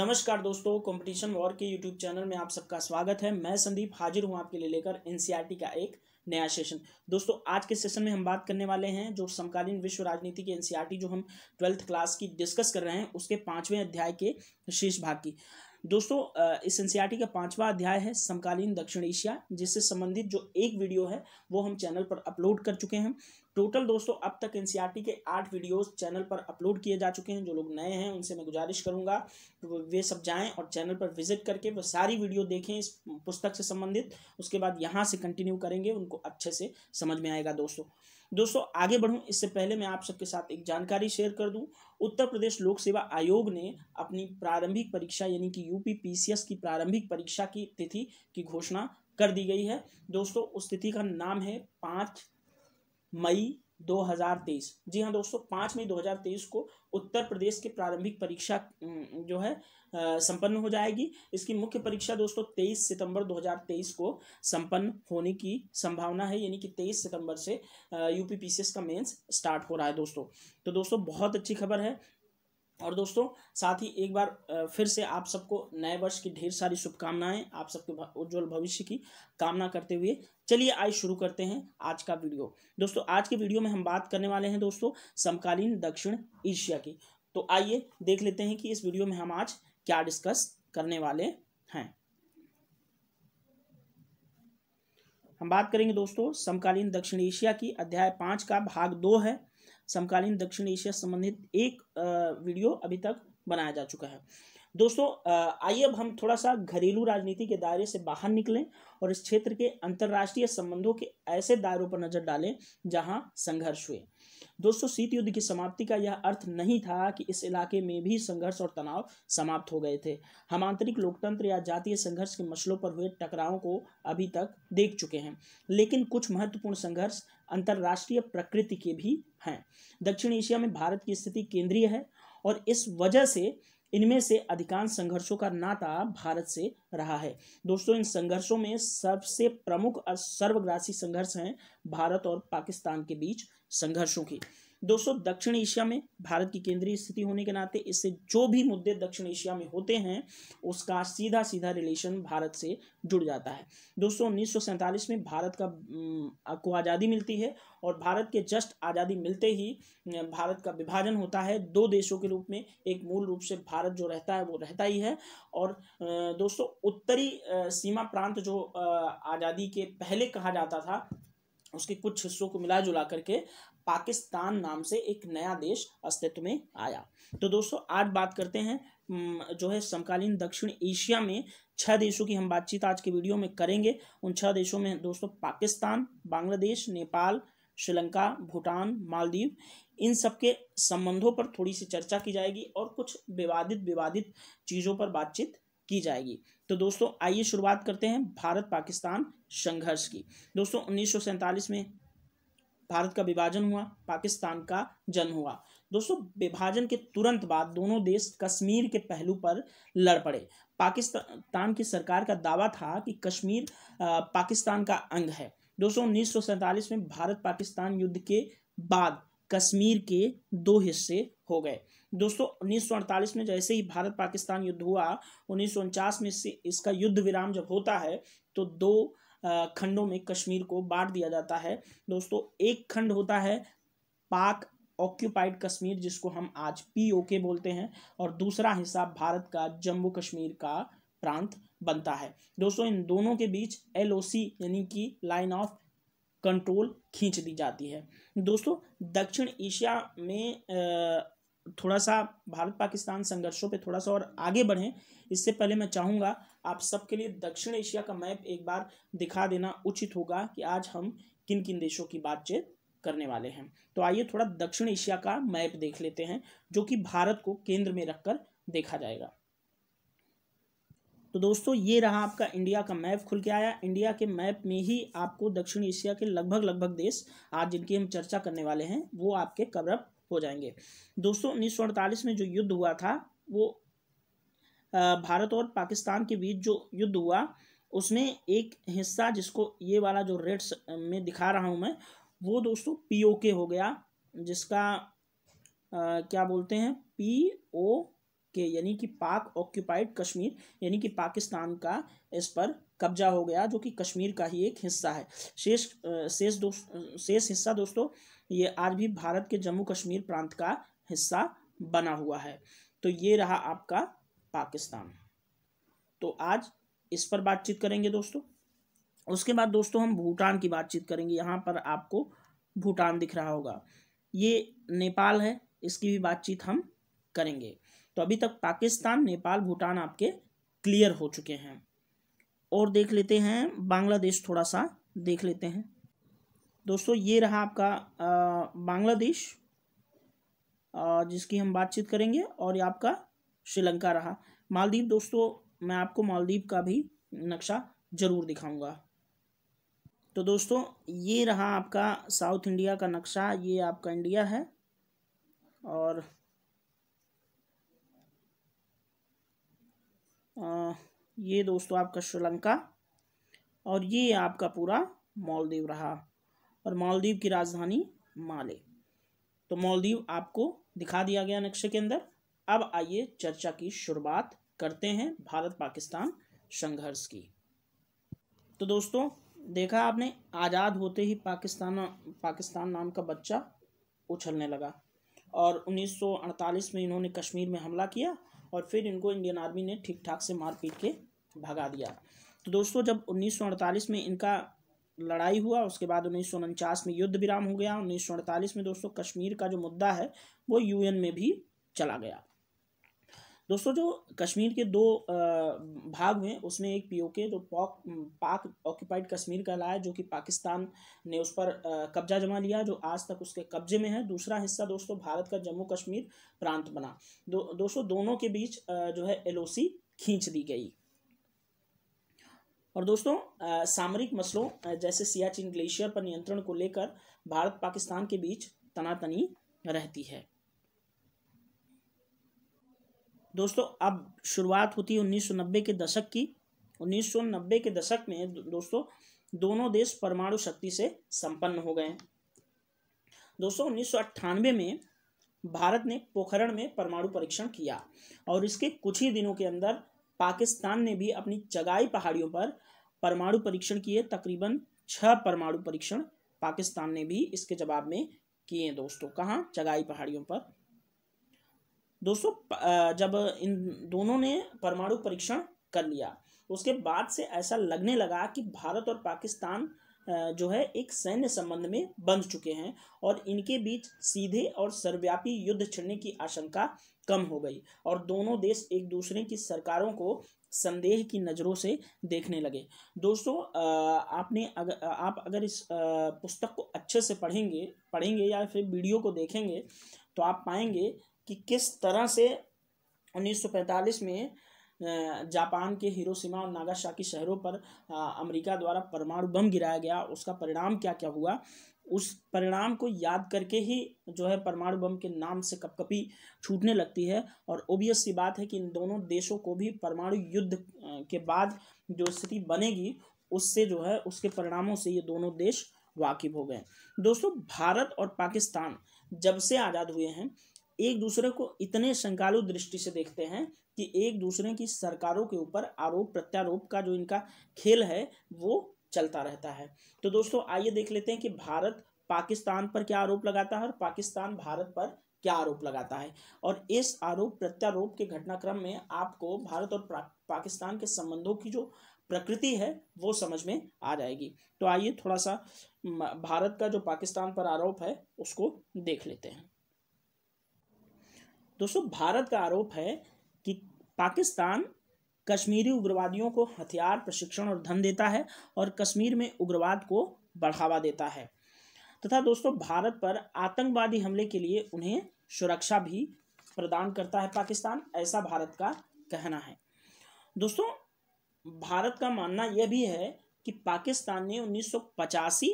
नमस्कार दोस्तों, competition war के यूट्यूब चैनल में आप सबका स्वागत है। मैं संदीप हाजिर हूं आपके लिए लेकर एनसीईआरटी का एक नया सेशन। दोस्तों, आज के सेशन में हम बात करने वाले हैं जो समकालीन विश्व राजनीति की एनसीईआरटी जो हम 12th क्लास की डिस्कस कर रहे हैं उसके 5वें अध्याय के शेष भाग की। दोस्तों, इस एनसीईआरटी का 5वां अध्याय है समकालीन दक्षिण एशिया, जिससे संबंधित जो एक वीडियो है वो हम चैनल पर अपलोड कर चुके हैं। टोटल दोस्तों अब तक एनसीईआरटी के 8 वीडियोस चैनल पर अपलोड किए जा चुके हैं। जो लोग नए हैं उनसे मैं गुजारिश करूंगा वे सब जाएं और चैनल पर विजिट करके वो सारी वीडियो देखें इस पुस्तक से संबंधित। उसके बाद यहाँ से कंटिन्यू करेंगे, उनको अच्छे से समझ में आएगा। दोस्तों आगे बढ़ूं इससे पहले मैं आप सबके साथ एक जानकारी शेयर कर दूं। उत्तर प्रदेश लोक सेवा आयोग ने अपनी प्रारंभिक परीक्षा यानी कि यूपी पीसीएस की प्रारंभिक परीक्षा की तिथि की घोषणा कर दी गई है। दोस्तों, उस तिथि का नाम है 5 मई 2023। जी हाँ दोस्तों, 5 मई 2023 को उत्तर प्रदेश की प्रारंभिक परीक्षा जो है संपन्न हो जाएगी। इसकी मुख्य परीक्षा दोस्तों 23 सितंबर 2023 को संपन्न होने की संभावना है, यानी कि 23 सितंबर से यूपी पीसीएस का मेंस स्टार्ट हो रहा है दोस्तों बहुत अच्छी खबर है। और दोस्तों साथ ही एक बार फिर से आप सबको नए वर्ष की ढेर सारी शुभकामनाएं, आप सबके उज्जवल भविष्य की कामना करते हुए चलिए आज शुरू करते हैं आज का वीडियो। दोस्तों आज के वीडियो में हम बात करने वाले हैं दोस्तों समकालीन दक्षिण एशिया की। तो आइए देख लेते हैं कि इस वीडियो में हम आज क्या डिस्कस करने वाले हैं। हम बात करेंगे दोस्तों समकालीन दक्षिण एशिया की। अध्याय 5 का भाग 2 है। समकालीन दक्षिण एशिया संबंधित एक वीडियो अभी तक बनाया जा चुका है। दोस्तों आइए अब हम थोड़ा सा घरेलू राजनीति के दायरे से बाहर निकलें और इस क्षेत्र के अंतर्राष्ट्रीय संबंधों के ऐसे दायरों पर नजर डालें जहां संघर्ष हुए। दोस्तों, शीत युद्ध की समाप्ति का यह अर्थ नहीं था कि इस इलाके में भी संघर्ष और तनाव समाप्त हो गए थे। हम आंतरिक लोकतंत्र या जातीय संघर्ष के मसलों पर हुए टकरावों को अभी तक देख चुके हैं, लेकिन कुछ महत्वपूर्ण संघर्ष अंतर्राष्ट्रीय प्रकृति के भी हैं। दक्षिण एशिया में भारत की स्थिति केंद्रीय है और इस वजह से इनमें से अधिकांश संघर्षों का नाता भारत से रहा है। दोस्तों, इन संघर्षों में सबसे प्रमुख और सर्वग्रासी संघर्ष हैं भारत और पाकिस्तान के बीच संघर्षों की। दोस्तों, दक्षिण एशिया में भारत की केंद्रीय स्थिति होने के नाते इससे जो भी मुद्दे दक्षिण एशिया में होते हैं उसका सीधा सीधा रिलेशन भारत से जुड़ जाता है। दोस्तों 1947 में भारत को आज़ादी मिलती है और भारत के जस्ट आज़ादी मिलते ही भारत का विभाजन होता है 2 देशों के रूप में। एक मूल रूप से भारत जो रहता है वो रहता ही है, और दोस्तों उत्तरी सीमा प्रांत जो आज़ादी के पहले कहा जाता था उसके कुछ हिस्सों को मिला जुला करके पाकिस्तान नाम से एक नया देश अस्तित्व में आया। तो दोस्तों आज बात करते हैं जो है समकालीन दक्षिण एशिया में 6 देशों की हम बातचीत आज के वीडियो में करेंगे। उन 6 देशों में दोस्तों पाकिस्तान, बांग्लादेश, नेपाल, श्रीलंका, भूटान, मालदीव, इन सब के संबंधों पर थोड़ी सी चर्चा की जाएगी और कुछ विवादित चीज़ों पर बातचीत की जाएगी। तो दोस्तों आइए शुरुआत करते हैं भारत पाकिस्तान संघर्ष की। दोस्तों 1947 में भारत का विभाजन हुआ, पाकिस्तान का जन्म हुआ। दोस्तों विभाजन के तुरंत बाद दोनों देश कश्मीर के पहलू पर लड़ पड़े। पाकिस्तान की सरकार का दावा था कि कश्मीर पाकिस्तान का अंग है। दोस्तों 1947 में भारत पाकिस्तान युद्ध के बाद कश्मीर के 2 हिस्से हो गए। दोस्तों 1948 में जैसे ही भारत पाकिस्तान युद्ध हुआ, 1949 में से इसका युद्ध विराम जब होता है तो 2 खंडों में कश्मीर को बांट दिया जाता है। दोस्तों एक खंड होता है पाक ऑक्यूपाइड कश्मीर, जिसको हम आज पीओके बोलते हैं, और दूसरा हिस्सा भारत का जम्मू कश्मीर का प्रांत बनता है। दोस्तों इन दोनों के बीच एलओसी यानी कि लाइन ऑफ कंट्रोल खींच दी जाती है। दोस्तों दक्षिण एशिया में थोड़ा सा भारत पाकिस्तान संघर्षों पे थोड़ा सा और आगे बढ़ें इससे पहले मैं चाहूँगा आप सबके लिए दक्षिण एशिया का मैप एक बार दिखा देना उचित होगा कि आज हम किन किन देशों की बातचीत करने वाले हैं। तो आइए थोड़ा दक्षिण एशिया का मैप देख लेते हैं जो कि भारत को केंद्र में रखकर देखा जाएगा। तो दोस्तों ये रहा आपका इंडिया का मैप खुल के आया। इंडिया के मैप में ही आपको दक्षिण एशिया के लगभग देश आज जिनकी हम चर्चा करने वाले हैं वो आपके कवर अप हो जाएंगे। दोस्तों 1948 में जो युद्ध हुआ था वो भारत और पाकिस्तान के बीच जो युद्ध हुआ उसमें एक हिस्सा जिसको ये वाला जो रेड्स में दिखा रहा हूँ मैं वो दोस्तों पीओके हो गया, जिसका क्या बोलते हैं पीओके के यानी कि पाक ऑक्यूपाइड कश्मीर यानी कि पाकिस्तान का इस पर कब्जा हो गया, जो कि कश्मीर का ही एक हिस्सा है। शेष हिस्सा दोस्तों ये आज भी भारत के जम्मू कश्मीर प्रांत का हिस्सा बना हुआ है। तो ये रहा आपका पाकिस्तान। तो आज इस पर बातचीत करेंगे दोस्तों। उसके बाद दोस्तों हम भूटान की बातचीत करेंगे। यहाँ पर आपको भूटान दिख रहा होगा, ये नेपाल है, इसकी भी बातचीत हम करेंगे। तो अभी तक पाकिस्तान, नेपाल, भूटान आपके क्लियर हो चुके हैं। और देख लेते हैं बांग्लादेश, थोड़ा सा देख लेते हैं दोस्तों। ये रहा आपका बांग्लादेश, जिसकी हम बातचीत करेंगे। और ये आपका श्रीलंका रहा। मालदीव दोस्तों, मैं आपको मालदीव का भी नक्शा जरूर दिखाऊंगा। तो दोस्तों ये रहा आपका साउथ इंडिया का नक्शा, ये आपका इंडिया है। और ये दोस्तों आपका श्रीलंका, और ये आपका पूरा मालदीव रहा। और मालदीव की राजधानी माले। तो मालदीव आपको दिखा दिया गया नक्शे के अंदर। अब आइए चर्चा की शुरुआत करते हैं भारत पाकिस्तान संघर्ष की। तो दोस्तों देखा आपने, आज़ाद होते ही पाकिस्तान नाम का बच्चा उछलने लगा। और 1948 में इन्होंने कश्मीर में हमला किया और फिर इनको इंडियन आर्मी ने ठीक ठाक से मार पीट के भगा दिया। तो दोस्तों जब 1948 में इनका लड़ाई हुआ, उसके बाद 1949 में युद्ध विराम हो गया। 1948 में दोस्तों कश्मीर का जो मुद्दा है वो यूएन में भी चला गया। दोस्तों जो कश्मीर के दो भाग हुए, उसमें एक पीओके जो पाक ऑक्यूपाइड कश्मीर कहलाया, जो कि पाकिस्तान ने उस पर कब्जा जमा लिया, जो आज तक उसके कब्जे में है। दूसरा हिस्सा दोस्तों भारत का जम्मू कश्मीर प्रांत बना। दोस्तों दोनों के बीच जो है एलओसी खींच दी गई। और दोस्तों सामरिक मसलों जैसे सियाचिन ग्लेशियर पर नियंत्रण को लेकर भारत पाकिस्तान के बीच तनातनी रहती है। दोस्तों अब शुरुआत होती है 1990 के दशक की। 1990 के दशक में दोस्तों दोनों देश परमाणु शक्ति से संपन्न हो गए। दोस्तों 1998 में भारत ने पोखरण में परमाणु परीक्षण किया, और इसके कुछ ही दिनों के अंदर पाकिस्तान ने भी अपनी चगाई पहाड़ियों पर परमाणु परीक्षण किए। तकरीबन 6 परमाणु परीक्षण पाकिस्तान ने भी इसके जवाब में किए दोस्तों। कहाँ? चगाई पहाड़ियों पर। दोस्तों जब इन दोनों ने परमाणु परीक्षण कर लिया, उसके बाद से ऐसा लगने लगा कि भारत और पाकिस्तान जो है एक सैन्य संबंध में बंध चुके हैं, और इनके बीच सीधे और सर्वव्यापी युद्ध छिड़ने की आशंका कम हो गई, और दोनों देश एक दूसरे की सरकारों को संदेह की नज़रों से देखने लगे। दोस्तों आप अगर इस पुस्तक को अच्छे से पढ़ेंगे या फिर वीडियो को देखेंगे, तो आप पाएंगे कि किस तरह से 1945 में जापान के हिरोशिमा और नागासाकी शहरों पर अमेरिका द्वारा परमाणु बम गिराया गया। उसका परिणाम क्या क्या हुआ, उस परिणाम को याद करके ही जो है परमाणु बम के नाम से कपकपी छूटने लगती है। और ओबियस सी बात है कि इन दोनों देशों को भी परमाणु युद्ध के बाद जो स्थिति बनेगी, उससे जो है उसके परिणामों से ये दोनों देश वाकिफ हो गए। दोस्तों भारत और पाकिस्तान जब से आज़ाद हुए हैं, एक दूसरे को इतने शंकालु दृष्टि से देखते हैं कि एक दूसरे की सरकारों के ऊपर आरोप प्रत्यारोप का जो इनका खेल है वो चलता रहता है। तो दोस्तों आइए देख लेते हैं कि भारत पाकिस्तान पर क्या आरोप लगाता है और पाकिस्तान भारत पर क्या आरोप लगाता है। और इस आरोप प्रत्यारोप के घटनाक्रम में आपको भारत और पाकिस्तान के संबंधों की जो प्रकृति है वो समझ में आ जाएगी। तो आइए थोड़ा सा भारत का जो पाकिस्तान पर आरोप है उसको देख लेते हैं। दोस्तों भारत का आरोप है कि पाकिस्तान कश्मीरी उग्रवादियों को हथियार, प्रशिक्षण और धन देता है, और कश्मीर में उग्रवाद को बढ़ावा देता है, तथा दोस्तों भारत पर आतंकवादी हमले के लिए उन्हें सुरक्षा भी प्रदान करता है पाकिस्तान, ऐसा भारत का कहना है। दोस्तों भारत का मानना यह भी है कि पाकिस्तान ने 1985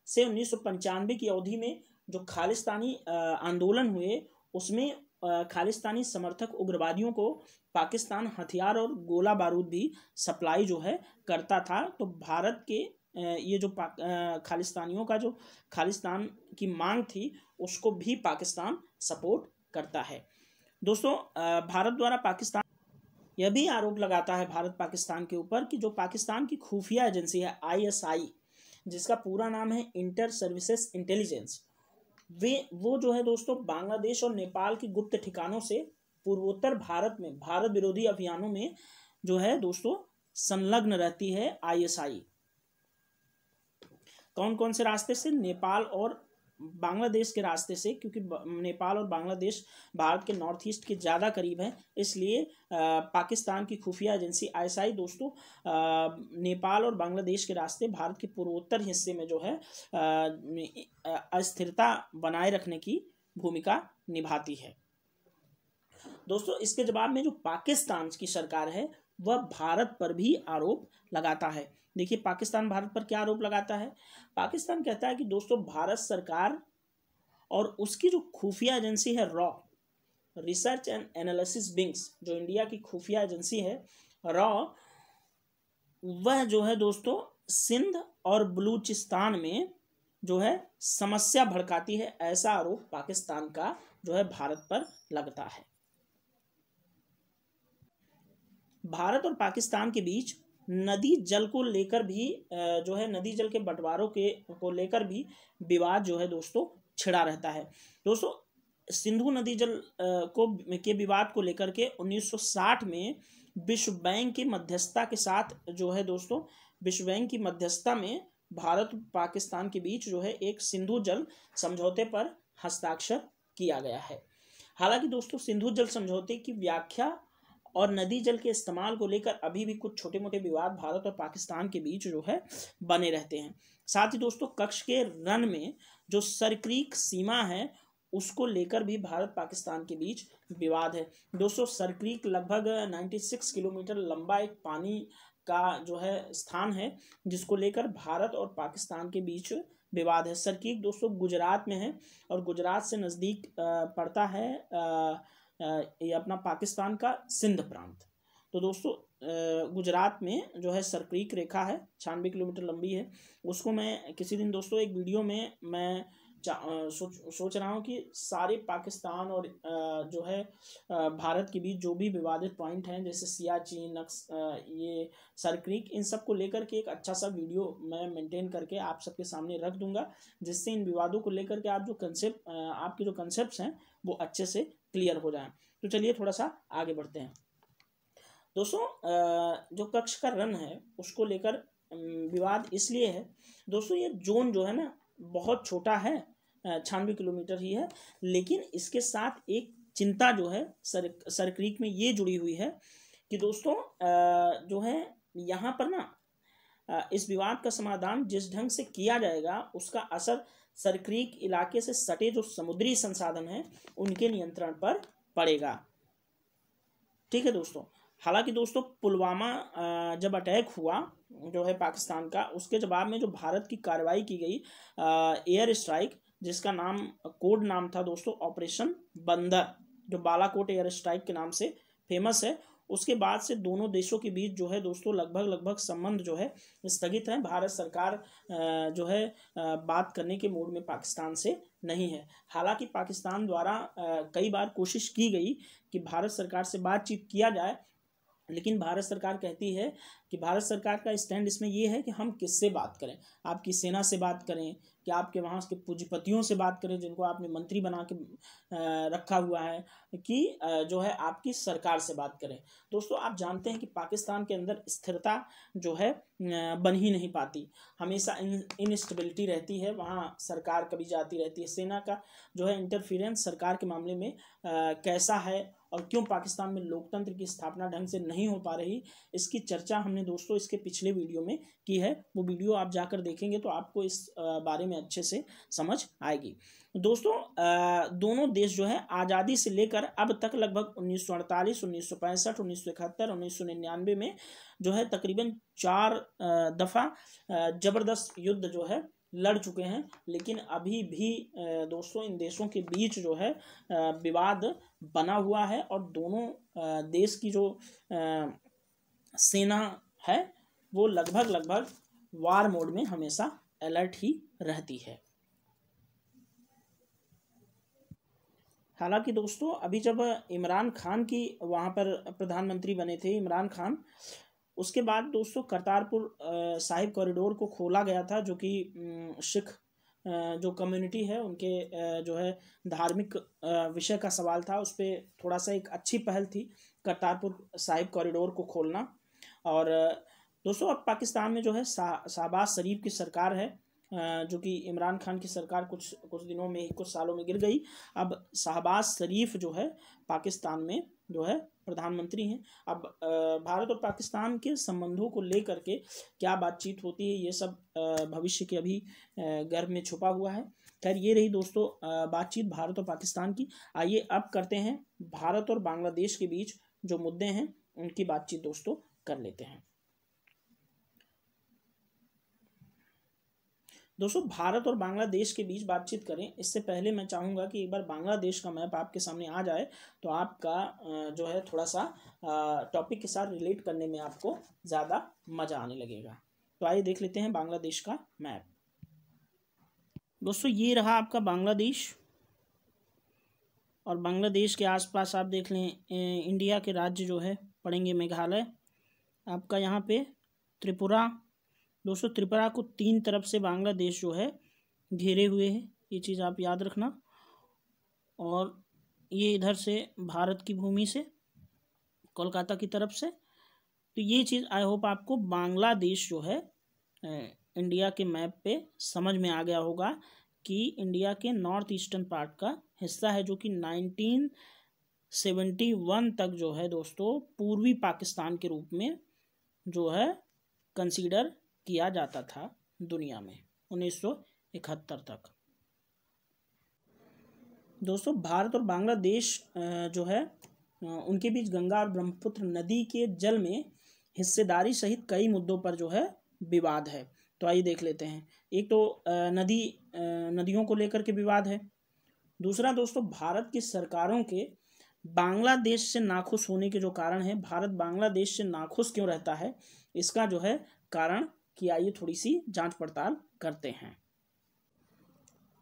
से 1995 की अवधि में जो खालिस्तानी आंदोलन हुए, उसमें खालिस्तानी समर्थक उग्रवादियों को पाकिस्तान हथियार और गोला बारूद भी सप्लाई जो है करता था। तो भारत के ये जो खालिस्तानियों का जो खालिस्तान की मांग थी, उसको भी पाकिस्तान सपोर्ट करता है। दोस्तों भारत द्वारा पाकिस्तान यह भी आरोप लगाता है भारत पाकिस्तान के ऊपर कि जो पाकिस्तान की खुफिया एजेंसी है ISI, जिसका पूरा नाम है इंटर सर्विसेज इंटेलिजेंस, वो जो है दोस्तों बांग्लादेश और नेपाल की गुप्त ठिकानों से पूर्वोत्तर भारत में भारत विरोधी अभियानों में जो है दोस्तों संलग्न रहती है ISI। कौन कौन से रास्ते से? नेपाल और बांग्लादेश के रास्ते से, क्योंकि नेपाल और बांग्लादेश भारत के नॉर्थ ईस्ट के ज़्यादा करीब है, इसलिए पाकिस्तान की खुफिया एजेंसी ISI दोस्तों नेपाल और बांग्लादेश के रास्ते भारत के पूर्वोत्तर हिस्से में जो है अस्थिरता बनाए रखने की भूमिका निभाती है। दोस्तों इसके जवाब में जो पाकिस्तान की सरकार है वह भारत पर भी आरोप लगाता है। देखिए पाकिस्तान भारत पर क्या आरोप लगाता है। पाकिस्तान कहता है कि दोस्तों भारत सरकार और उसकी जो खुफिया एजेंसी है raw, research and analysis wings, जो इंडिया की खुफिया एजेंसी है रॉ, वह जो है दोस्तों सिंध और बलूचिस्तान में जो है समस्या भड़काती है। ऐसा आरोप पाकिस्तान का जो है भारत पर लगता है। भारत और पाकिस्तान के बीच नदी जल को लेकर भी जो है नदी जल के बंटवारों को लेकर भी विवाद जो है दोस्तों छिड़ा रहता है। दोस्तों सिंधु नदी जल के विवाद को लेकर के 1960 में विश्व बैंक की मध्यस्थता के साथ जो है दोस्तों विश्व बैंक की मध्यस्थता में भारत और पाकिस्तान के बीच जो है एक सिंधु जल समझौते पर हस्ताक्षर किया गया है। हालांकि दोस्तों सिंधु जल समझौते की व्याख्या और नदी जल के इस्तेमाल को लेकर अभी भी कुछ छोटे मोटे विवाद भारत और पाकिस्तान के बीच जो है बने रहते हैं। साथ ही दोस्तों कच्छ के रन में जो सरक्रीक सीमा है उसको लेकर भी भारत पाकिस्तान के बीच विवाद है। दोस्तों सरक्रीक लगभग 96 किलोमीटर लंबा एक पानी का जो है स्थान है जिसको लेकर भारत और पाकिस्तान के बीच विवाद है। सरक्रीक दोस्तों गुजरात में है और गुजरात से नज़दीक पड़ता है ये अपना पाकिस्तान का सिंध प्रांत। तो दोस्तों गुजरात में जो है सरक्रीक रेखा है 96 किलोमीटर लंबी है। उसको मैं किसी दिन दोस्तों एक वीडियो में मैं सोच रहा हूँ कि सारे पाकिस्तान और जो है भारत के बीच जो भी विवादित पॉइंट हैं जैसे सियाचिन ये सरक्रीक, इन सब को लेकर के एक अच्छा सा वीडियो मैं मेंटेन करके आप सबके सामने रख दूंगा, जिससे इन विवादों को लेकर के आप जो कंसेप्ट आपके जो कंसेप्ट्स हैं वो अच्छे से क्लियर हो जाएं। तो चलिए थोड़ा सा आगे बढ़ते हैं। दोस्तों जो कच्छ का रन है उसको लेकर विवाद इसलिए है दोस्तों, ये जोन जो है ना बहुत छोटा है, 96 किलोमीटर ही है, लेकिन इसके साथ एक चिंता जो है सरक्रीक में ये जुड़ी हुई है कि दोस्तों जो है यहाँ पर ना इस विवाद का समाधान जिस ढंग से किया जाएगा उसका असर सरक्रीक इलाके से सटे जो समुद्री संसाधन हैं उनके नियंत्रण पर पड़ेगा। ठीक है दोस्तों। हालांकि दोस्तों पुलवामा जब अटैक हुआ जो है पाकिस्तान का, उसके जवाब में जो भारत की कार्रवाई की गई एयर स्ट्राइक, जिसका नाम कोड नाम था दोस्तों ऑपरेशन बंदर, जो बालाकोट एयर स्ट्राइक के नाम से फेमस है, उसके बाद से दोनों देशों के बीच जो है दोस्तों लगभग संबंध जो है स्थगित है। भारत सरकार जो है बात करने के मूड में पाकिस्तान से नहीं है। हालांकि पाकिस्तान द्वारा कई बार कोशिश की गई कि भारत सरकार से बातचीत किया जाए, लेकिन भारत सरकार कहती है कि भारत सरकार का स्टैंड इसमें ये है कि हम किससे बात करें, आपकी सेना से बात करें, कि आपके वहाँ के पूंजीपतियों से बात करें जिनको आपने मंत्री बना के रखा हुआ है, कि जो है आपकी सरकार से बात करें। दोस्तों आप जानते हैं कि पाकिस्तान के अंदर स्थिरता जो है बन ही नहीं पाती, हमेशा इनस्टेबिलिटी रहती है, वहाँ सरकार कभी जाती रहती है। सेना का जो है इंटरफिरेंस सरकार के मामले में कैसा है और क्यों पाकिस्तान में लोकतंत्र की स्थापना ढंग से नहीं हो पा रही, इसकी चर्चा हमने दोस्तों इसके पिछले वीडियो में की है। वो वीडियो आप जाकर देखेंगे तो आपको इस बारे में अच्छे से समझ आएगी। दोस्तों दोनों देश जो है आज़ादी से लेकर अब तक लगभग 1948, 1965, 1971, 1999 में जो है तकरीबन 4 दफ़ा ज़बरदस्त युद्ध जो है लड़ चुके हैं, लेकिन अभी भी दोस्तों इन देशों के बीच जो है विवाद बना हुआ है और दोनों देश की जो सेना है वो लगभग वार मोड में हमेशा अलर्ट ही रहती है। हालांकि दोस्तों अभी जब इमरान खान की वहाँ पर प्रधानमंत्री बने थे इमरान खान, उसके बाद दोस्तों करतारपुर साहिब कॉरिडोर को खोला गया था, जो कि सिख जो कम्युनिटी है उनके जो है धार्मिक विषय का सवाल था, उस पर थोड़ा सा एक अच्छी पहल थी करतारपुर साहिब कॉरिडोर को खोलना। और दोस्तों अब पाकिस्तान में जो है शहबाज शरीफ की सरकार है, जो कि इमरान खान की सरकार कुछ दिनों में कुछ सालों में गिर गई। अब शहबाज शरीफ जो है पाकिस्तान में जो है प्रधानमंत्री हैं। अब भारत और पाकिस्तान के संबंधों को लेकर के क्या बातचीत होती है, ये सब भविष्य के अभी गर्भ में छुपा हुआ है। खैर ये रही दोस्तों बातचीत भारत और पाकिस्तान की। आइए अब करते हैं भारत और बांग्लादेश के बीच जो मुद्दे हैं उनकी बातचीत दोस्तों कर लेते हैं। दोस्तों भारत और बांग्लादेश के बीच बातचीत करें इससे पहले मैं चाहूँगा कि एक बार बांग्लादेश का मैप आपके सामने आ जाए, तो आपका जो है थोड़ा सा टॉपिक के साथ रिलेट करने में आपको ज़्यादा मज़ा आने लगेगा। तो आइए देख लेते हैं बांग्लादेश का मैप। दोस्तों ये रहा आपका बांग्लादेश, और बांग्लादेश के आसपास आप देख लें इंडिया के राज्य जो है पड़ेंगे मेघालय, आपका यहाँ पे त्रिपुरा। दोस्तों त्रिपुरा को 3 तरफ से बांग्लादेश जो है घेरे हुए है, ये चीज़ आप याद रखना। और ये इधर से भारत की भूमि से कोलकाता की तरफ से, तो ये चीज़ आई होप आपको बांग्लादेश जो है इंडिया के मैप पे समझ में आ गया होगा कि इंडिया के नॉर्थ ईस्टर्न पार्ट का हिस्सा है, जो कि 1971 तक जो है दोस्तों पूर्वी पाकिस्तान के रूप में जो है कंसीडर किया जाता था दुनिया में 1971 तक। दोस्तों भारत और बांग्लादेश जो है उनके बीच गंगा और ब्रह्मपुत्र नदी के जल में हिस्सेदारी सहित कई मुद्दों पर जो है विवाद है। तो आइए देख लेते हैं। एक तो नदियों को लेकर के विवाद है। दूसरा दोस्तों भारत की सरकारों के बांग्लादेश से नाखुश होने के जो कारण है, भारत बांग्लादेश से नाखुश क्यों रहता है, इसका जो है कारण कि आइए थोड़ी सी जांच पड़ताल करते हैं।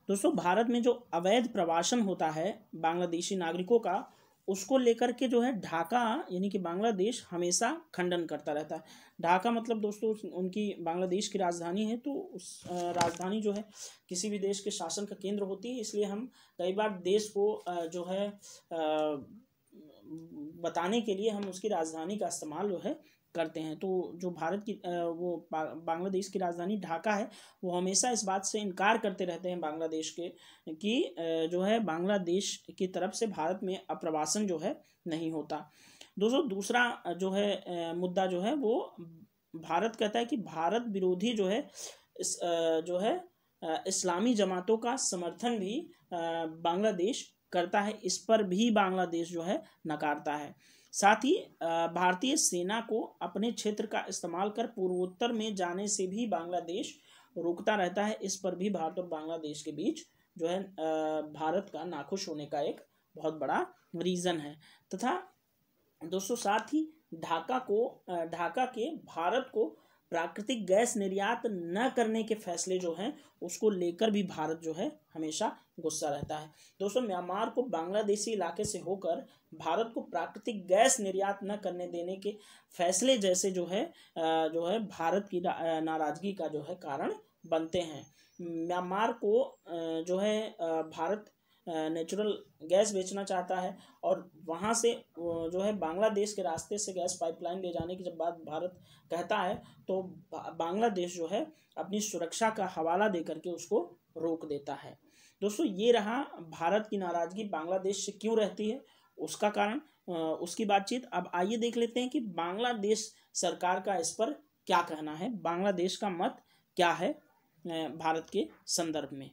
दोस्तों भारत में जो अवैध प्रवासन होता है बांग्लादेशी नागरिकों का, उसको लेकर के जो है ढाका यानी कि बांग्लादेश हमेशा खंडन करता रहता है। ढाका मतलब दोस्तों उनकी बांग्लादेश की राजधानी है, तो उस राजधानी जो है किसी भी देश के शासन का केंद्र होती है, इसलिए हम कई बार देश को जो है बताने के लिए हम उसकी राजधानी का इस्तेमाल जो है करते हैं। तो जो भारत की वो बांग्लादेश की राजधानी ढाका है, वो हमेशा इस बात से इनकार करते रहते हैं बांग्लादेश के कि जो है बांग्लादेश की तरफ से भारत में अप्रवासन जो है नहीं होता। दोस्तों दूसरा जो है मुद्दा जो है वो भारत कहता है कि भारत विरोधी जो है जो है इस्लामी जमातों का समर्थन भी बांग्लादेश करता है, इस पर भी बांग्लादेश जो है नकारता है। साथ ही भारतीय सेना को अपने क्षेत्र का इस्तेमाल कर पूर्वोत्तर में जाने से भी बांग्लादेश रोकता रहता है, इस पर भी भारत और बांग्लादेश के बीच जो है भारत का नाखुश होने का एक बहुत बड़ा रीज़न है। तथा दोस्तों साथ ही ढाका के भारत को प्राकृतिक गैस निर्यात न करने के फैसले जो हैं उसको लेकर भी भारत जो है हमेशा गुस्सा रहता है। दोस्तों म्यांमार को बांग्लादेशी इलाके से होकर भारत को प्राकृतिक गैस निर्यात न करने देने के फैसले जैसे जो है भारत की नाराजगी का जो है कारण बनते हैं। म्यांमार को जो है भारत नेचुरल गैस बेचना चाहता है, और वहाँ से जो है बांग्लादेश के रास्ते से गैस पाइपलाइन ले जाने की जब बात भारत कहता है, तो बांग्लादेश जो है अपनी सुरक्षा का हवाला देकर के उसको रोक देता है। दोस्तों ये रहा भारत की नाराज़गी बांग्लादेश से क्यों रहती है, उसका कारण, उसकी बातचीत। अब आइए देख लेते हैं कि बांग्लादेश सरकार का इस पर क्या कहना है, बांग्लादेश का मत क्या है भारत के संदर्भ में।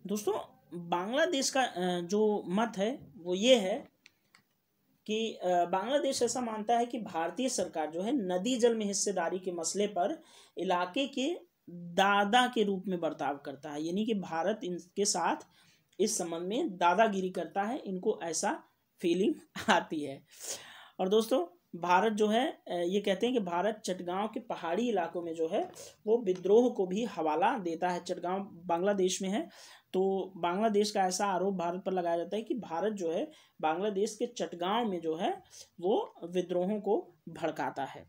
दोस्तों बांग्लादेश का जो मत है वो ये है कि बांग्लादेश ऐसा मानता है कि भारतीय सरकार जो है नदी जल में हिस्सेदारी के मसले पर इलाके के दादा के रूप में बर्ताव करता है, यानी कि भारत इनके साथ इस संबंध में दादागिरी करता है, इनको ऐसा फीलिंग आती है। और दोस्तों भारत जो है ये कहते हैं कि भारत चटगांव के पहाड़ी इलाकों में जो है वो विद्रोह को भी हवाला देता है। चटगांव बांग्लादेश में है, तो बांग्लादेश का ऐसा आरोप भारत पर लगाया जाता है कि भारत जो है बांग्लादेश के चटगांव में जो है वो विद्रोहों को भड़काता है।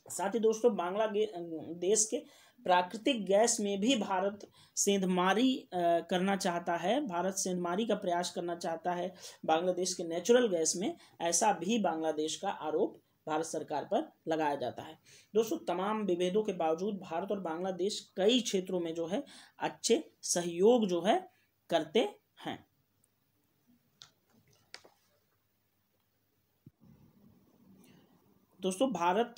साथ ही दोस्तों बांग्लादेश के प्राकृतिक गैस में भी भारत सेंधमारी करना चाहता है, भारत सेंधमारी का प्रयास करना चाहता है बांग्लादेश के नेचुरल गैस में, ऐसा भी बांग्लादेश का आरोप भारत सरकार पर लगाया जाता है। दोस्तों तमाम विभेदों के बावजूद भारत और बांग्लादेश कई क्षेत्रों में जो है अच्छे सहयोग जो है करते हैं। दोस्तों भारत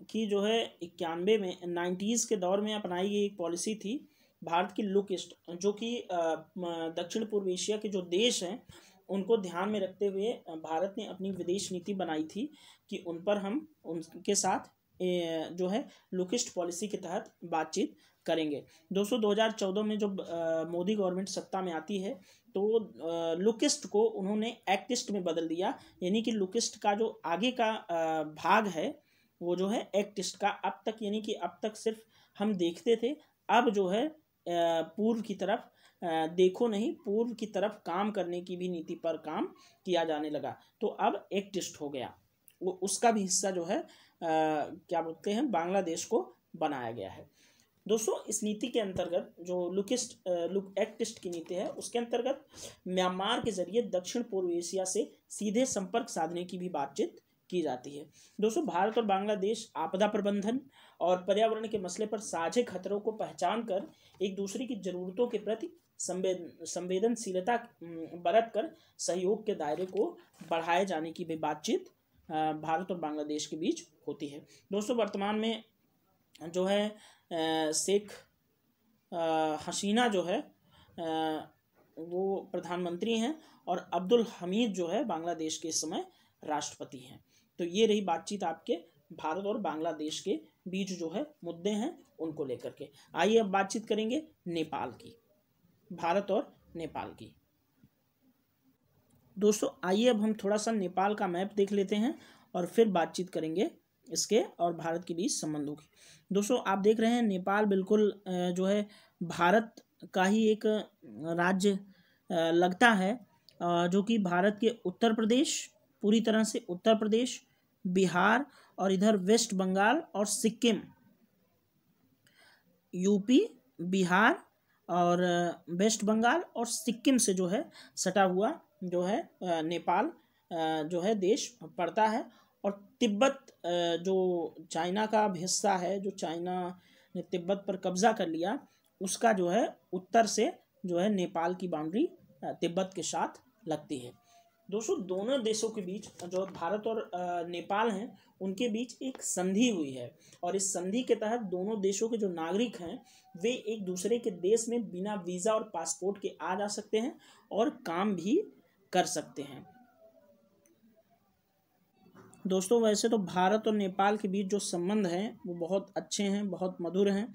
की जो है 91 में 90s के दौर में अपनाई गई एक पॉलिसी थी भारत की लुक ईस्ट, जो कि दक्षिण पूर्व एशिया के जो देश हैं उनको ध्यान में रखते हुए भारत ने अपनी विदेश नीति बनाई थी कि उन पर हम उनके साथ जो है लुक ईस्ट पॉलिसी के तहत बातचीत करेंगे। दोस्तों 2014 में जब मोदी गवर्नमेंट सत्ता में आती है तो लुक ईस्ट को उन्होंने एक्ट ईस्ट में बदल दिया, यानी कि लुक ईस्ट का जो आगे का भाग है वो जो है एक्ट ईस्ट का अब तक, यानी कि अब तक सिर्फ हम देखते थे, अब जो है पूर्व की तरफ देखो नहीं, पूर्व की तरफ काम करने की भी नीति पर काम किया जाने लगा। तो अब एक्ट ईस्ट हो गया, वो उसका भी हिस्सा जो है क्या बोलते हैं बांग्लादेश को बनाया गया है। दोस्तों इस नीति के अंतर्गत जो लुक एक्ट ईस्ट की नीति है उसके अंतर्गत म्यांमार के जरिए दक्षिण पूर्व एशिया से सीधे संपर्क साधने की भी बातचीत की जाती है। दोस्तों भारत और बांग्लादेश आपदा प्रबंधन और पर्यावरण के मसले पर साझे खतरों को पहचान कर एक दूसरे की जरूरतों के प्रति संवेदनशीलता बरत कर सहयोग के दायरे को बढ़ाए जाने की भी बातचीत भारत और बांग्लादेश के बीच होती है। दोस्तों वर्तमान में जो है शेख हसीना जो है वो प्रधानमंत्री हैं और अब्दुल हमीद जो है बांग्लादेश के इस समय राष्ट्रपति हैं। तो ये रही बातचीत आपके भारत और बांग्लादेश के बीच जो है मुद्दे हैं उनको लेकर के। आइए अब बातचीत करेंगे नेपाल की, भारत और नेपाल की। दोस्तों आइए अब हम थोड़ा सा नेपाल का मैप देख लेते हैं और फिर बातचीत करेंगे इसके और भारत के बीच संबंधों की। दोस्तों आप देख रहे हैं नेपाल बिल्कुल जो है भारत का ही एक राज्य लगता है, जो कि भारत के उत्तर प्रदेश, पूरी तरह से उत्तर प्रदेश, बिहार और इधर वेस्ट बंगाल और सिक्किम, यूपी, बिहार और वेस्ट बंगाल और सिक्किम से जो है सटा हुआ जो है नेपाल जो है देश पड़ता है। और तिब्बत जो चाइना का हिस्सा है, जो चाइना ने तिब्बत पर कब्जा कर लिया, उसका जो है उत्तर से जो है नेपाल की बाउंड्री तिब्बत के साथ लगती है। दोस्तों दोनों देशों के बीच जो भारत और नेपाल हैं उनके बीच एक संधि हुई है और इस संधि के तहत दोनों देशों के जो नागरिक हैं वे एक दूसरे के देश में बिना वीज़ा और पासपोर्ट के आ जा सकते हैं और काम भी कर सकते हैं। दोस्तों वैसे तो भारत और नेपाल के बीच जो संबंध हैं वो बहुत अच्छे हैं, बहुत मधुर हैं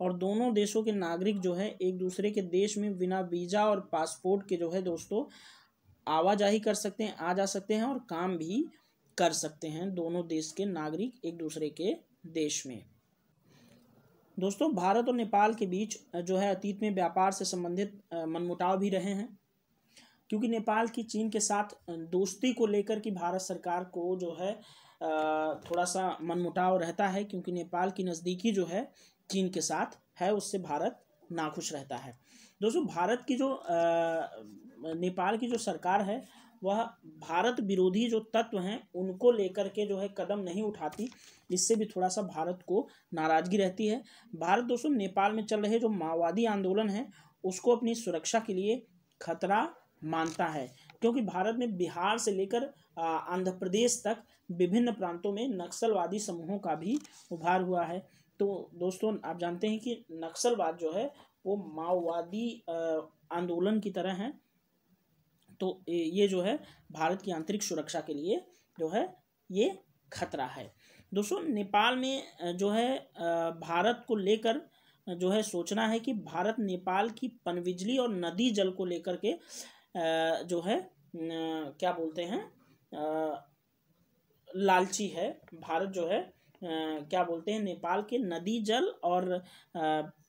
और दोनों देशों के नागरिक जो है एक दूसरे के देश में बिना वीज़ा और पासपोर्ट के जो है दोस्तों आवाजाही कर सकते हैं, आ जा सकते हैं और काम भी कर सकते हैं, दोनों देश के नागरिक एक दूसरे के देश में। दोस्तों भारत और नेपाल के बीच जो है अतीत में व्यापार से संबंधित मनमुटाव भी रहे हैं, क्योंकि नेपाल की चीन के साथ दोस्ती को लेकर कि भारत सरकार को जो है थोड़ा सा मनमुटाव रहता है, क्योंकि नेपाल की नज़दीकी जो है चीन के साथ है, उससे भारत नाखुश रहता है। दोस्तों भारत की जो नेपाल की जो सरकार है वह भारत विरोधी जो तत्व हैं उनको लेकर के जो है कदम नहीं उठाती, इससे भी थोड़ा सा भारत को नाराज़गी रहती है। भारत दोस्तों नेपाल में चल रहे जो माओवादी आंदोलन है उसको अपनी सुरक्षा के लिए खतरा मानता है, क्योंकि भारत में बिहार से लेकर आंध्र प्रदेश तक विभिन्न प्रांतों में नक्सलवादी समूहों का भी उभार हुआ है। तो दोस्तों आप जानते हैं कि नक्सलवाद जो है वो माओवादी आंदोलन की तरह है, तो ये जो है भारत की आंतरिक सुरक्षा के लिए जो है ये खतरा है। दोस्तों नेपाल में जो है भारत को लेकर जो है सोचना है कि भारत नेपाल की पनबिजली और नदी जल को लेकर के जो है क्या बोलते हैं लालची है। भारत जो है क्या बोलते हैं नेपाल के नदी जल और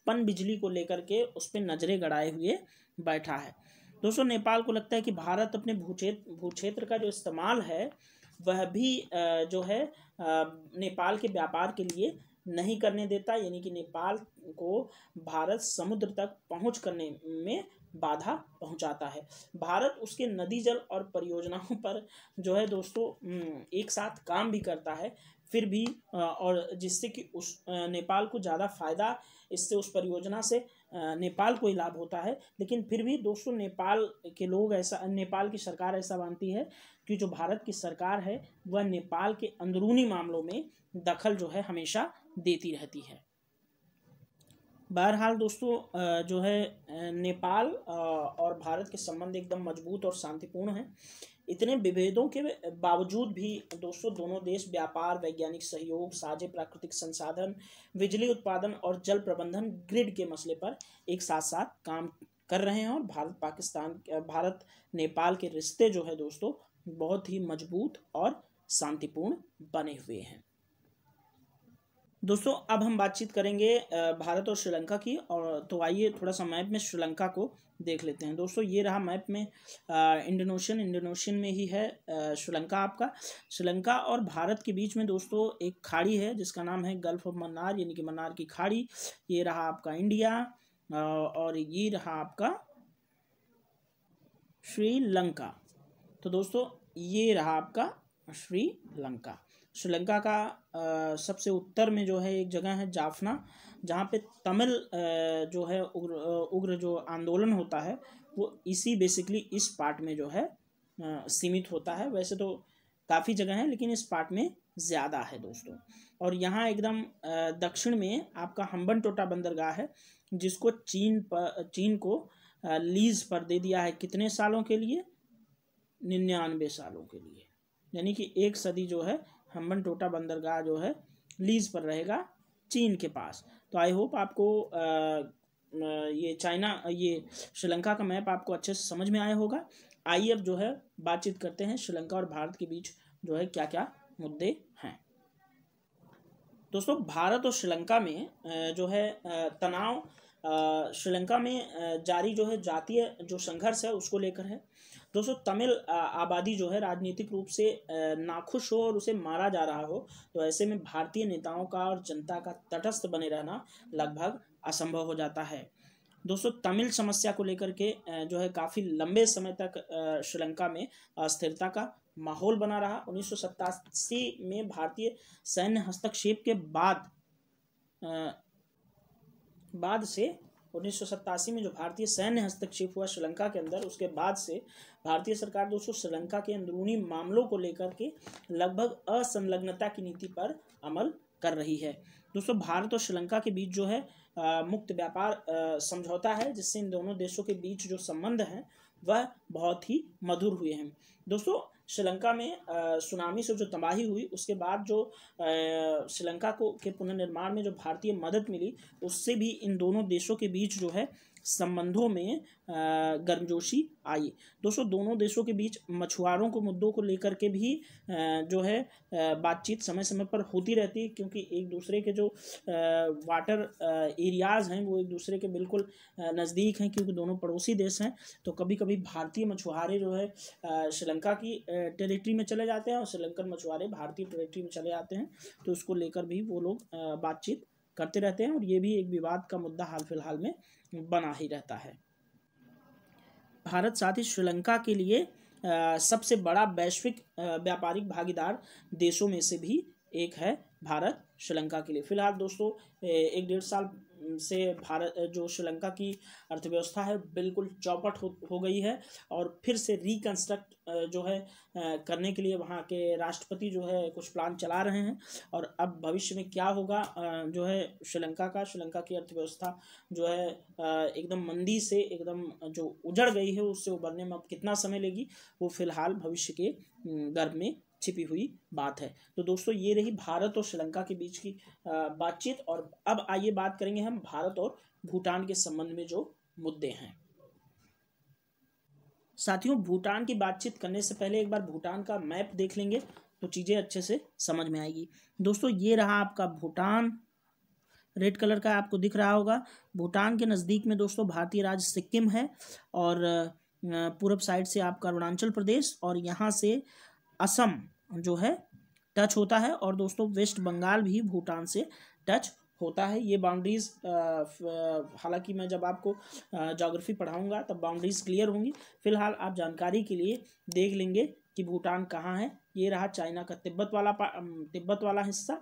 पन बिजली को लेकर के उस पर नजरें गड़ाए हुए बैठा है। दोस्तों नेपाल को लगता है कि भारत अपने भूक्षेत्र का जो इस्तेमाल है वह भी जो है नेपाल के व्यापार के लिए नहीं करने देता, यानी कि नेपाल को भारत समुद्र तक पहुंच करने में बाधा पहुंचाता है। भारत उसके नदी जल और परियोजनाओं पर जो है दोस्तों एक साथ काम भी करता है, फिर भी और जिससे कि उस नेपाल को ज़्यादा फायदा इससे उस परियोजना से नेपाल को ही लाभ होता है, लेकिन फिर भी दोस्तों नेपाल के लोग ऐसा, नेपाल की सरकार ऐसा मानती है कि जो भारत की सरकार है वह नेपाल के अंदरूनी मामलों में दखल जो है हमेशा देती रहती है। बहरहाल दोस्तों जो है नेपाल और भारत के संबंध एकदम मजबूत और शांतिपूर्ण हैं। इतने विभेदों के बावजूद भी दोस्तों दोनों देश व्यापार, वैज्ञानिक सहयोग, साझे प्राकृतिक संसाधन, बिजली उत्पादन और जल प्रबंधन ग्रिड के मसले पर एक साथ साथ काम कर रहे हैं। और भारत नेपाल के रिश्ते जो है दोस्तों बहुत ही मजबूत और शांतिपूर्ण बने हुए हैं। दोस्तों अब हम बातचीत करेंगे भारत और श्रीलंका की, और तो आइए थोड़ा सा मैप में श्रीलंका को देख लेते हैं। दोस्तों ये रहा मैप में इंडोनेशियन में ही है श्रीलंका आपका। श्रीलंका और भारत के बीच में दोस्तों एक खाड़ी है जिसका नाम है गल्फ ऑफ मन्नार, यानी कि मन्नार की खाड़ी। ये रहा आपका इंडिया और ये रहा आपका श्रीलंका। तो दोस्तों ये रहा आपका श्रीलंका। श्रीलंका का सबसे उत्तर में जो है एक जगह है जाफना, जहाँ पे तमिल जो है उग्र जो आंदोलन होता है वो बेसिकली इस पार्ट में जो है सीमित होता है। वैसे तो काफ़ी जगह है लेकिन इस पार्ट में ज़्यादा है दोस्तों। और यहाँ एकदम दक्षिण में आपका हम्बनटोटा बंदरगाह है, जिसको चीन को लीज पर दे दिया है। कितने सालों के लिए? 99 सालों के लिए, यानी कि 1 सदी जो है हम्बनटोटा बंदरगाह जो है लीज पर रहेगा चीन के पास। तो आई होप आपको ये श्रीलंका का मैप आपको अच्छे से समझ में आया होगा। आइए अब जो है बातचीत करते हैं श्रीलंका और भारत के बीच जो है क्या क्या मुद्दे हैं। दोस्तों भारत और श्रीलंका में जो है तनाव श्रीलंका में जारी जो है जातीय जो संघर्ष है उसको लेकर है। दोस्तों तमिल आबादी जो है राजनीतिक रूप से नाखुश हो और उसे मारा जा रहा हो, तो ऐसे में भारतीय नेताओं का और जनता का तटस्थ बने रहना लगभग असंभव हो जाता है। दोस्तों तमिल समस्या को लेकर के जो है काफ़ी लंबे समय तक श्रीलंका में अस्थिरता का माहौल बना रहा। 1987 में भारतीय सैन्य हस्तक्षेप के बाद से 1987 में जो भारतीय सैन्य हस्तक्षेप हुआ श्रीलंका के अंदर, उसके बाद से भारतीय सरकार दोस्तों श्रीलंका के अंदरूनी मामलों को लेकर के लगभग असंलग्नता की नीति पर अमल कर रही है। दोस्तों भारत और श्रीलंका के बीच जो है मुक्त व्यापार समझौता है, जिससे इन दोनों देशों के बीच जो संबंध हैं वह बहुत ही मधुर हुए हैं। दोस्तों श्रीलंका में सुनामी से जो तबाही हुई उसके बाद जो श्रीलंका के पुनर्निर्माण में जो भारतीय मदद मिली, उससे भी इन दोनों देशों के बीच जो है संबंधों में गर्मजोशी आई। दोस्तों दोनों देशों के बीच मछुआरों को मुद्दों को लेकर के भी जो है बातचीत समय समय पर होती रहती है, क्योंकि एक दूसरे के जो वाटर एरियाज़ हैं वो एक दूसरे के बिल्कुल नज़दीक हैं, क्योंकि दोनों पड़ोसी देश हैं। तो कभी कभी भारतीय मछुआरे जो है श्रीलंका की टेरिटरी में चले जाते हैं और श्रीलंकन मछुआरे भारतीय टेरिटरी में चले आते हैं, तो उसको लेकर भी वो लोग बातचीत करते रहते हैं, और ये भी एक विवाद का मुद्दा हाल फिलहाल में बना ही रहता है। भारत साथ ही श्रीलंका के लिए सबसे बड़ा वैश्विक व्यापारिक भागीदार देशों में से भी एक है भारत श्रीलंका के लिए। फिलहाल दोस्तों 1-1.5 साल से भारत जो श्रीलंका की अर्थव्यवस्था है बिल्कुल चौपट हो गई है, और फिर से रिकंस्ट्रक्ट जो है करने के लिए वहाँ के राष्ट्रपति जो है कुछ प्लान चला रहे हैं। और अब भविष्य में क्या होगा जो है श्रीलंका की अर्थव्यवस्था जो है एकदम मंदी से एकदम जो उजड़ गई है उससे उबरने में अब कितना समय लेगी, वो फिलहाल भविष्य के गर्भ में छिपी हुई बात है। तो दोस्तों ये रही भारत और श्रीलंका के बीच की बातचीत। और अब आइए बात करेंगे हम भारत और भूटान के संबंध में जो मुद्दे हैं। साथियों भूटान की बातचीत करने से पहले एक बार भूटान का मैप देख लेंगे तो चीज़ें अच्छे से समझ में आएगी। दोस्तों ये रहा आपका भूटान, रेड कलर का आपको दिख रहा होगा। भूटान के नज़दीक में दोस्तों भारतीय राज्य सिक्किम है, और पूर्व साइड से आपका अरुणाचल प्रदेश, और यहाँ से असम जो है टच होता है, और दोस्तों वेस्ट बंगाल भी भूटान से टच होता है। ये बाउंड्रीज हालांकि मैं जब आपको ज्योग्राफी पढ़ाऊंगा तब बाउंड्रीज क्लियर होंगी। फिलहाल आप जानकारी के लिए देख लेंगे कि भूटान कहाँ है। ये रहा चाइना का तिब्बत वाला हिस्सा।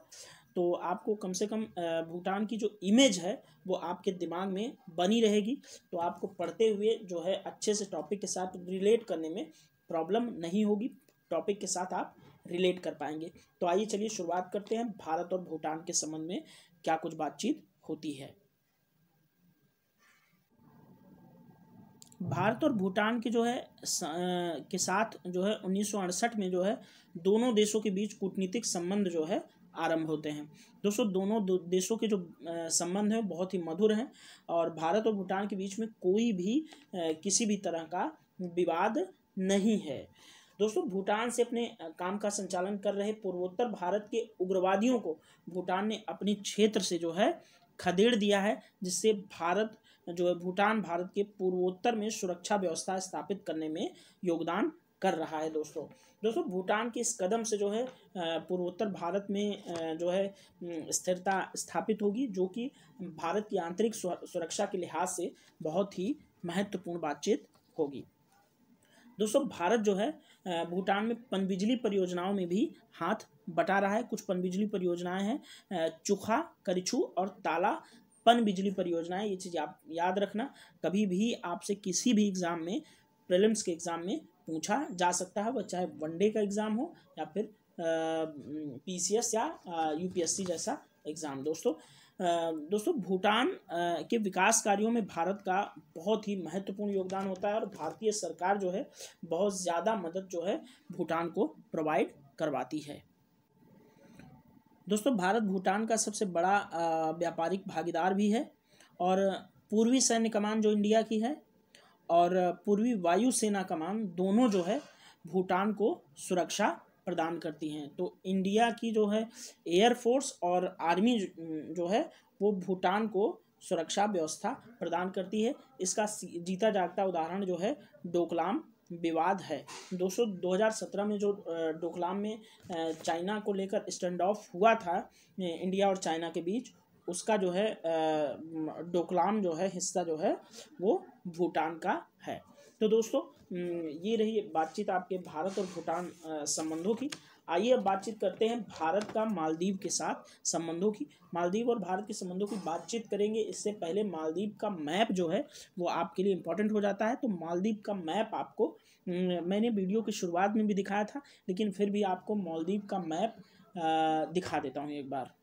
तो आपको कम से कम भूटान की जो इमेज है वो आपके दिमाग में बनी रहेगी, तो आपको पढ़ते हुए जो है अच्छे से टॉपिक के साथ रिलेट करने में प्रॉब्लम नहीं होगी, टॉपिक के साथ आप रिलेट कर पाएंगे। तो आइए चलिए शुरुआत करते हैं भारत और भूटान के संबंध में क्या कुछ बातचीत होती है। भारत और भूटान के जो है के साथ जो है 1968 में जो है दोनों देशों के बीच कूटनीतिक संबंध जो है आरंभ होते हैं। दोस्तों दोनों देशों के जो संबंध हैं बहुत ही मधुर हैं, और भारत और भूटान के बीच में कोई भी किसी भी तरह का विवाद नहीं है। दोस्तों भूटान से अपने काम का संचालन कर रहे पूर्वोत्तर भारत के उग्रवादियों को भूटान ने अपने क्षेत्र से जो है खदेड़ दिया है, जिससे भारत जो है भूटान भारत के पूर्वोत्तर में सुरक्षा व्यवस्था स्थापित करने में योगदान कर रहा है। दोस्तों भूटान के इस कदम से जो है पूर्वोत्तर भारत में जो है स्थिरता स्थापित होगी, जो कि भारत की आंतरिक सुरक्षा के लिहाज से बहुत ही महत्वपूर्ण बातचीत होगी। दोस्तों भारत जो है भूटान में पनबिजली परियोजनाओं में भी हाथ बटा रहा है। कुछ पनबिजली परियोजनाएं हैं, चुखा, करिछू और ताला पनबिजली परियोजनाएं। ये चीज़ आप याद रखना, कभी भी आपसे किसी भी एग्ज़ाम में, प्रीलिम्स के एग्ज़ाम में पूछा जा सकता है, वह चाहे वनडे का एग्ज़ाम हो या फिर PCS या UPSC जैसा एग्ज़ाम। दोस्तों भूटान के विकास कार्यों में भारत का बहुत ही महत्वपूर्ण योगदान होता है, और भारतीय सरकार जो है बहुत ज़्यादा मदद जो है भूटान को प्रोवाइड करवाती है। दोस्तों भारत भूटान का सबसे बड़ा व्यापारिक भागीदार भी है, और पूर्वी सैन्य कमान जो इंडिया की है और पूर्वी वायु सेना कमान दोनों जो है भूटान को सुरक्षा प्रदान करती हैं। तो इंडिया की जो है एयरफोर्स और आर्मी जो है वो भूटान को सुरक्षा व्यवस्था प्रदान करती है। इसका जीता जागता उदाहरण जो है डोकलाम विवाद है। दोस्तों 2017 में जो डोकलाम में चाइना को लेकर स्टैंड ऑफ हुआ था इंडिया और चाइना के बीच, उसका जो है डोकलाम जो है हिस्सा जो है वो भूटान का है। तो दोस्तों ये रही बातचीत आपके भारत और भूटान संबंधों की। आइए अब बातचीत करते हैं भारत का मालदीव के साथ संबंधों की। मालदीव और भारत के संबंधों की बातचीत करेंगे, इससे पहले मालदीव का मैप जो है वो आपके लिए इम्पोर्टेंट हो जाता है। तो मालदीव का मैप आपको मैंने वीडियो की शुरुआत में भी दिखाया था, लेकिन फिर भी आपको मालदीव का मैप दिखा देता हूँ एक बार।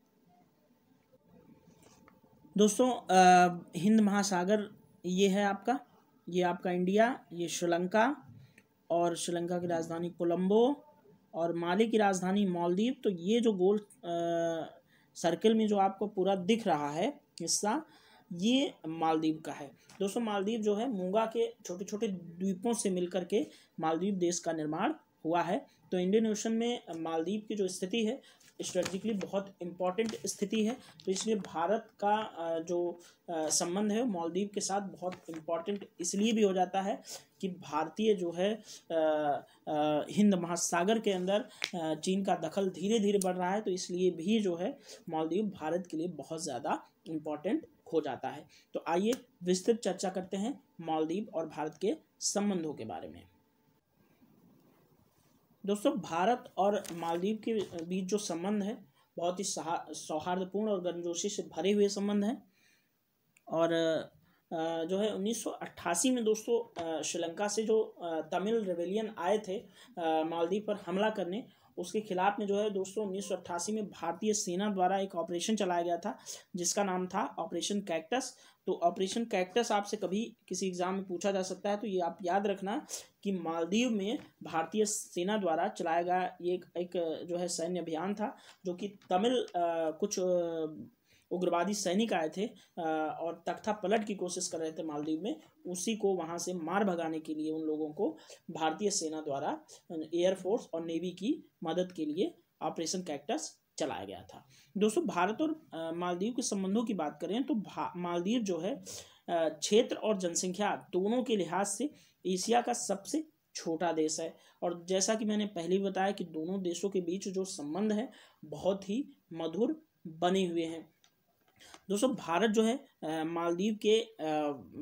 दोस्तों हिंद महासागर ये है आपका, ये आपका इंडिया, ये श्रीलंका, और श्रीलंका की राजधानी कोलंबो, और माली की राजधानी मालदीव। तो ये जो गोल सर्कल में जो आपको पूरा दिख रहा है हिस्सा, ये मालदीव का है। दोस्तों मालदीव जो है मूंगा के छोटे छोटे द्वीपों से मिलकर के मालदीव देश का निर्माण हुआ है। तो इंडियन ओशन में मालदीव की जो स्थिति है स्ट्रेटजिकली बहुत इम्पॉर्टेंट स्थिति है, तो इसलिए भारत का जो संबंध है मालदीव के साथ बहुत इम्पॉर्टेंट इसलिए भी हो जाता है कि भारतीय जो है हिंद महासागर के अंदर चीन का दखल धीरे धीरे बढ़ रहा है, तो इसलिए भी जो है मालदीव भारत के लिए बहुत ज़्यादा इम्पॉर्टेंट हो जाता है। तो आइए विस्तृत चर्चा करते हैं मालदीव और भारत के संबंधों के बारे में। दोस्तों भारत और मालदीव के बीच जो संबंध है बहुत ही सौहार्दपूर्ण और गर्मजोशी से भरे हुए संबंध हैं, और जो है 1988 में दोस्तों श्रीलंका से जो तमिल रेबेलियन आए थे मालदीव पर हमला करने, उसके खिलाफ में जो है दोस्तों 1988 में भारतीय सेना द्वारा एक ऑपरेशन चलाया गया था जिसका नाम था ऑपरेशन कैक्टस। तो ऑपरेशन कैक्टस आपसे कभी किसी एग्जाम में पूछा जा सकता है, तो ये आप याद रखना कि मालदीव में भारतीय सेना द्वारा चलाया गया ये एक जो है सैन्य अभियान था, जो कि तमिल कुछ उग्रवादी सैनिक आए थे और तख्ता पलट की कोशिश कर रहे थे मालदीव में, उसी को वहाँ से मार भगाने के लिए उन लोगों को भारतीय सेना द्वारा एयरफोर्स और नेवी की मदद के लिए ऑपरेशन कैक्टस चलाया गया था। दोस्तों भारत और मालदीव के संबंधों की बात करें तो मालदीव जो है क्षेत्र और जनसंख्या दोनों के लिहाज से एशिया का सबसे छोटा देश है। और जैसा कि मैंने पहले ही बताया कि दोनों देशों के बीच जो संबंध है बहुत ही मधुर बने हुए हैं। दोस्तों भारत जो है मालदीव के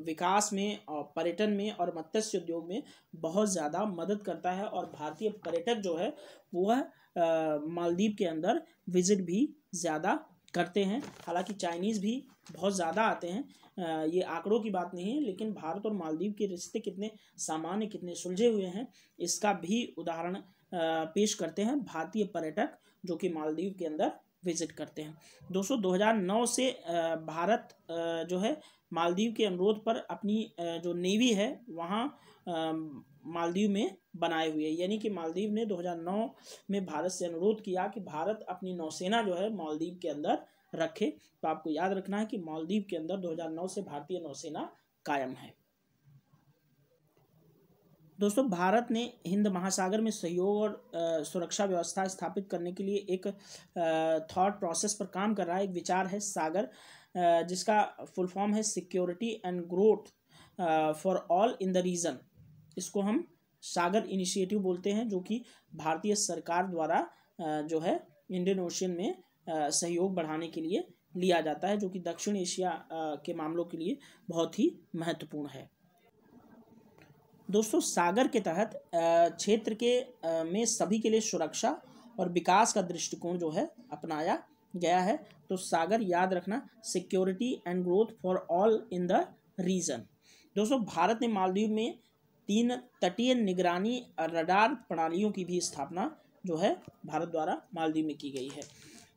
विकास में और पर्यटन में और मत्स्य उद्योग में बहुत ज़्यादा मदद करता है। और भारतीय पर्यटक जो है वह मालदीव के अंदर विजिट भी ज़्यादा करते हैं। हालांकि चाइनीज़ भी बहुत ज़्यादा आते हैं, ये आंकड़ों की बात नहीं है, लेकिन भारत और मालदीव के रिश्ते कितने सामान्य, कितने सुलझे हुए हैं, इसका भी उदाहरण पेश करते हैं भारतीय पर्यटक जो कि मालदीव के अंदर विजिट करते हैं। दोस्तों 2009 से भारत जो है मालदीव के अनुरोध पर अपनी जो नेवी है वहाँ मालदीव में बनाए हुए, यानी कि मालदीव ने 2009 में भारत से अनुरोध किया कि भारत अपनी नौसेना जो है मालदीव के अंदर रखे। तो आपको याद रखना है कि मालदीव के अंदर 2009 से भारतीय नौसेना कायम है। दोस्तों भारत ने हिंद महासागर में सहयोग और सुरक्षा व्यवस्था स्थापित करने के लिए एक थॉट प्रोसेस पर काम कर रहा है। एक विचार है सागर, जिसका फुल फॉर्म है security and growth for all in the region. इसको हम सागर इनिशिएटिव बोलते हैं, जो कि भारतीय सरकार द्वारा जो है इंडियन ओशियन में सहयोग बढ़ाने के लिए लिया जाता है, जो कि दक्षिण एशिया के मामलों के लिए बहुत ही महत्वपूर्ण है। दोस्तों सागर के तहत क्षेत्र के में सभी के लिए सुरक्षा और विकास का दृष्टिकोण जो है अपनाया गया है। तो सागर याद रखना, security and growth for all in the region. दोस्तों भारत ने मालदीव में 3 तटीय निगरानी रडार प्रणालियों की भी स्थापना जो है भारत द्वारा मालदीव में की गई है।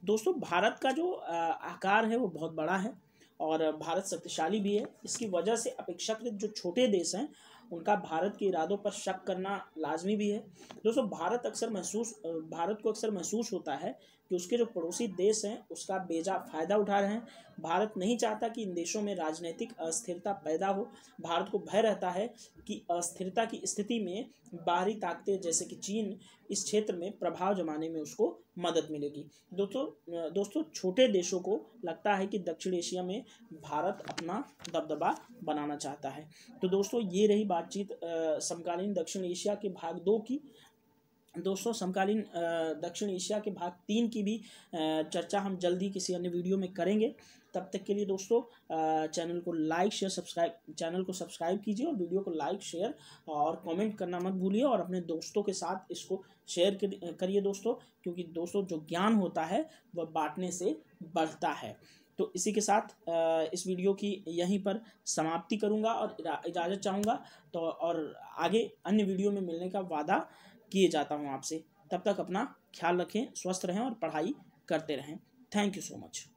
दोस्तों भारत का जो आकार है वो बहुत बड़ा है और भारत शक्तिशाली भी है। इसकी वजह से अपेक्षाकृत जो छोटे देश हैं उनका भारत के इरादों पर शक करना लाजमी भी है। दोस्तों भारत को अक्सर महसूस होता है कि उसके जो पड़ोसी देश हैं उसका बेजा फ़ायदा उठा रहे हैं। भारत नहीं चाहता कि इन देशों में राजनीतिक अस्थिरता पैदा हो। भारत को भय रहता है कि अस्थिरता की स्थिति में बाहरी ताकतें जैसे कि चीन इस क्षेत्र में प्रभाव जमाने में उसको मदद मिलेगी। दोस्तों छोटे देशों को लगता है कि दक्षिण एशिया में भारत अपना दबदबा बनाना चाहता है। तो दोस्तों ये रही बातचीत समकालीन दक्षिण एशिया के भाग 2 की। दोस्तों समकालीन दक्षिण एशिया के भाग 3 की भी चर्चा हम जल्दी किसी अन्य वीडियो में करेंगे। तब तक के लिए दोस्तों चैनल को सब्सक्राइब कीजिए और वीडियो को लाइक, शेयर और कमेंट करना मत भूलिए और अपने दोस्तों के साथ इसको शेयर करिए दोस्तों, क्योंकि दोस्तों जो ज्ञान होता है वह बांटने से बढ़ता है। तो इसी के साथ इस वीडियो की यहीं पर समाप्ति करूंगा और इजाज़त चाहूँगा। तो और आगे अन्य वीडियो में मिलने का वादा किए जाता हूँ आपसे। तब तक अपना ख्याल रखें, स्वस्थ रहें और पढ़ाई करते रहें। Thank you so much.